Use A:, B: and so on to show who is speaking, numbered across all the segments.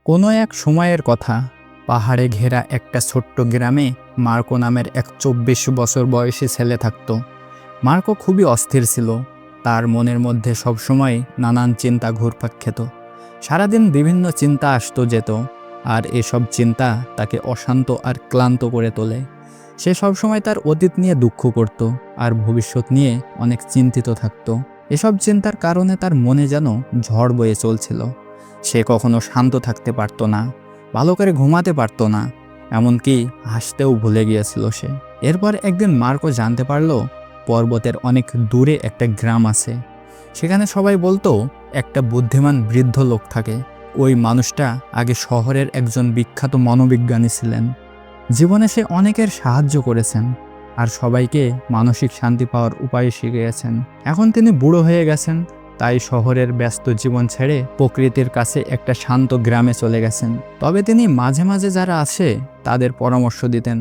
A: কোনো এক সময়ের কথা, পাহাড়ে ঘেরা একটা ছোট্ট গ্রামে মার্কো নামের এক ২৪ বছর বয়সী ছেলে থাকত। মার্কো খুবই অস্থির ছিল। তার মনের মধ্যে সবসময় নানান চিন্তা ঘুরপাক খেত। সারাদিন বিভিন্ন চিন্তা আসতো যেত, আর এসব চিন্তা তাকে অশান্ত আর ক্লান্ত করে তোলে। সে সবসময় তার অতীত নিয়ে দুঃখ করত আর ভবিষ্যৎ নিয়ে অনেক চিন্তিত থাকত। এসব চিন্তার কারণে তার মনে যেন ঝড় বয়ে চলছিল। সে কখনো শান্ত থাকতে পারত না, ভালো করে ঘুমাতে পারত না, এমনকি হাসতেও ভুলে গিয়েছিল সে। এরপর একদিন মার্কো জানতে পারল পর্বতের অনেক দূরে একটা গ্রাম আছে। সেখানে সবাই বলতো একটা বুদ্ধিমান বৃদ্ধ লোক থাকে। ওই মানুষটা আগে শহরের একজন বিখ্যাত মনোবিজ্ঞানী ছিলেন। জীবনে সে অনেকের সাহায্য করেছেন আর সবাইকে মানসিক শান্তি পাওয়ার উপায় শিখিয়েছেন। এখন তিনি বুড়ো হয়ে গেছেন, তাই শহরের ব্যস্ত জীবন ছেড়ে প্রকৃতির কাছে একটা শান্ত গ্রামে চলে গেছেন। তবে তিনি মাঝে মাঝে যারা আছে তাদের পরামর্শ দিতেন।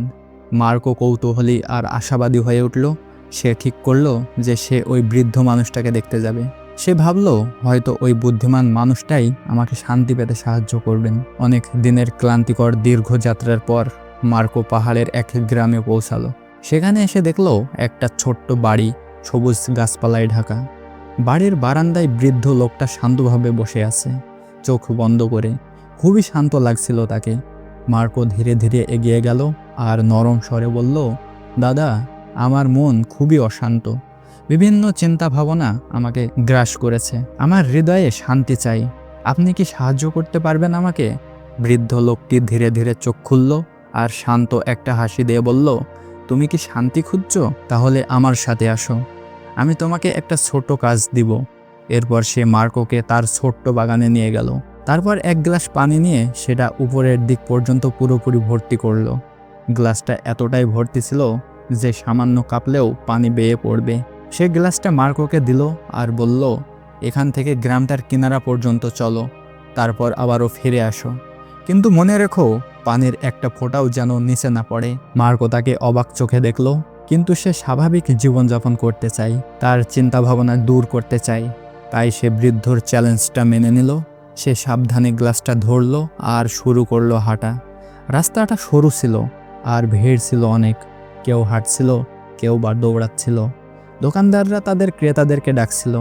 A: মার্কো কৌতূহলী আর আশাবাদী হয়ে উঠল। সে ঠিক করল যে সে ওই বৃদ্ধ মানুষটাকে দেখতে যাবে। সে ভাবল হয়তো ওই বুদ্ধিমান মানুষটাই আমাকে শান্তি পেতে সাহায্য করবেন। অনেক দিনের ক্লান্তিকর দীর্ঘ যাত্রার পর মার্কো পাহাড়ের এক গ্রামে পৌঁছালো। সেখানে এসে দেখল একটা ছোট্ট বাড়ি, সবুজ গাছপালায় ঢাকা। বাড়ির বারান্দায় বৃদ্ধ লোকটা শান্তভাবে বসে আছে, চোখ বন্ধ করে। খুবই শান্ত লাগছিল তাকে। মার্কো ধীরে ধীরে এগিয়ে গেল আর নরম স্বরে বলল, দাদা, আমার মন খুবই অশান্ত। বিভিন্ন চিন্তা ভাবনা আমাকে গ্রাস করেছে। আমার হৃদয়ে শান্তি চাই। আপনি কি সাহায্য করতে পারবেন আমাকে? বৃদ্ধ লোকটি ধীরে ধীরে চোখ খুলল আর শান্ত একটা হাসি দিয়ে বলল, তুমি কি শান্তি খুঁজছো? তাহলে আমার সাথে আসো, আমি তোমাকে একটা ছোট কাজ দিব। এরপর সে মার্কোকে তার ছোট্ট বাগানে নিয়ে গেল। তারপর এক গ্লাস পানি নিয়ে সেটা উপরের দিক পর্যন্ত পুরোপুরি ভর্তি করলো। গ্লাসটা এতটাই ভর্তি ছিল যে সামান্য কাঁপলেও পানি বেয়ে পড়বে। সে গ্লাসটা মার্কোকে দিল আর বলল, এখান থেকে গ্রামটার কিনারা পর্যন্ত চলো, তারপর আবারও ফিরে আসো। কিন্তু মনে রেখো, পানির একটা ফোঁটাও যেন নিচে না পড়ে। মার্কো তাকে অবাক চোখে দেখল, কিন্তু সে স্বাভাবিক জীবনযাপন করতে চায়, তার চিন্তা ভাবনা দূর করতে চায়। তাই সে বৃদ্ধর চ্যালেঞ্জটা মেনে নিল। সে সাবধানে গ্লাসটা ধরল আর শুরু করলো হাঁটা। রাস্তাটা সরু ছিল আর ভিড় ছিল অনেক। কেউ হাঁটছিল, কেউ বা দৌড়াচ্ছিল। দোকানদাররা তাদের ক্রেতাদেরকে ডাকছিল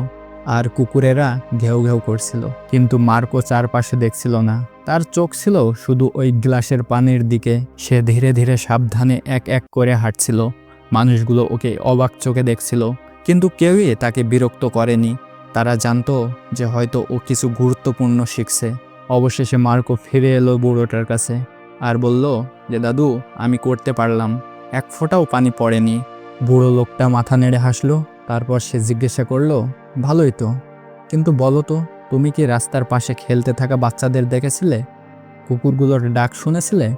A: আর কুকুরেরা ঘেউ ঘেউ করছিল। কিন্তু মার্কো চারপাশে দেখছিল না। তার চোখ ছিল শুধু ওই গ্লাসের পানির দিকে। সে ধীরে ধীরে সাবধানে এক এক করে হাঁটছিল। মানুষগুলো ওকে অবাক চোখে দেখছিল, কিন্তু কেউই তাকে বিরক্ত করেনি। তারা জানতো যে হয়তো ও কিছু গুরুত্বপূর্ণ শিখছে। অবশেষে মার্কো ফিরে এলো বুড়োটার কাছে আর বলল যে, দাদু, আমি করতে পারলাম, এক ফোঁটাও পানি পড়েনি। বুড়ো লোকটা মাথা নেড়ে হাসলো। তারপর সে জিজ্ঞাসা করলো, ভালোই তো, কিন্তু বলো তো, তুমি কি রাস্তার পাশে খেলতে থাকা বাচ্চাদের দেখেছিলে? কুকুরগুলোর ডাক শুনেছিলে?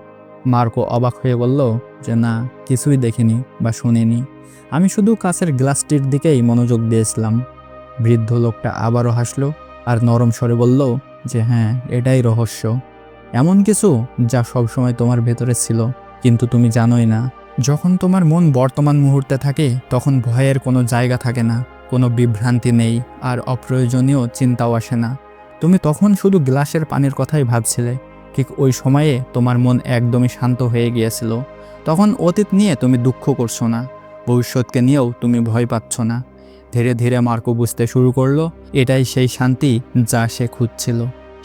A: মার্কো অবাক হয়ে বলল যে, না, কিছুই দেখিনি বা শুনিনি। আমি শুধু কাছের গ্লাসটির দিকেই মনোযোগ দিয়েছিলাম। বৃদ্ধ লোকটা আবারও হাসলো আর নরম স্বরে বলল যে, হ্যাঁ, এটাই রহস্য। এমন কিছু যা সবসময় তোমার ভেতরে ছিল, কিন্তু তুমি জানোই না। যখন তোমার মন বর্তমান মুহূর্তে থাকে, তখন ভয়ের কোনো জায়গা থাকে না, কোনো বিভ্রান্তি নেই, আর অপ্রয়োজনীয় চিন্তাও আসে না। তুমি তখন শুধু গ্লাসের পানির কথাই ভাবছিলে। ঠিক ওই সময়ে তোমার মন একদমই শান্ত হয়ে গিয়েছিল। তখন অতীত নিয়ে তুমি দুঃখ করছো না, ভবিষ্যৎকে নিয়েও তুমি ভয় পাচ্ছ না। ধীরে ধীরে মার্কো বুঝতে শুরু করলো, এটাই সেই শান্তি যা সে খুঁজছিল।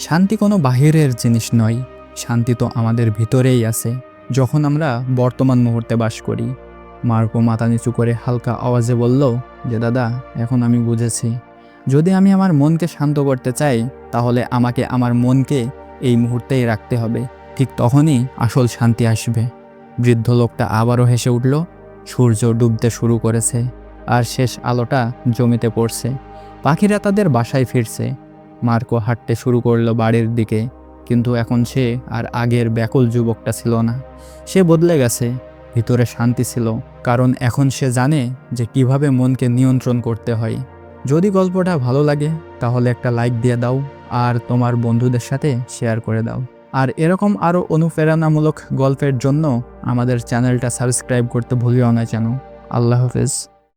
A: শান্তি কোনো বাহিরের জিনিস নয়, শান্তি তো আমাদের ভিতরেই আছে, যখন আমরা বর্তমান মুহূর্তে বাস করি। মার্কো মাথা নিচু করে হালকা আওয়াজে বলল যে, দাদা, এখন আমি বুঝেছি, যদি আমি আমার মনকে শান্ত করতে চাই, তাহলে আমাকে আমার মনকে এই মুহূর্তেই রাখতে হবে। ঠিক তখনই আসল শান্তি আসবে। বৃদ্ধ লোকটা আবারও হেসে উঠল। সূর্য ডুবতে শুরু করেছে আর শেষ আলোটা জমিতে পড়ছে। পাখিরা তাদের বাসায় ফিরছে। মার্কো হাঁটতে শুরু করলো বাড়ির দিকে, কিন্তু এখন সে আর আগের ব্যাকুল যুবকটা ছিল না। সে বদলে গেছে। ভিতরে শান্তি ছিল, কারণ এখন সে জানে যে কিভাবে মনকে নিয়ন্ত্রণ করতে হয়। যদি গল্পটা ভালো লাগে, তাহলে একটা লাইক দিয়ে দাও আর তোমার বন্ধুদের সাথে শেয়ার করে দাও। আর এরকম আরও অনুপ্রেরণামূলক গল্পের জন্য আমাদের চ্যানেলটা সাবস্ক্রাইব করতে ভুলিও না যেন। আল্লাহ হাফেজ।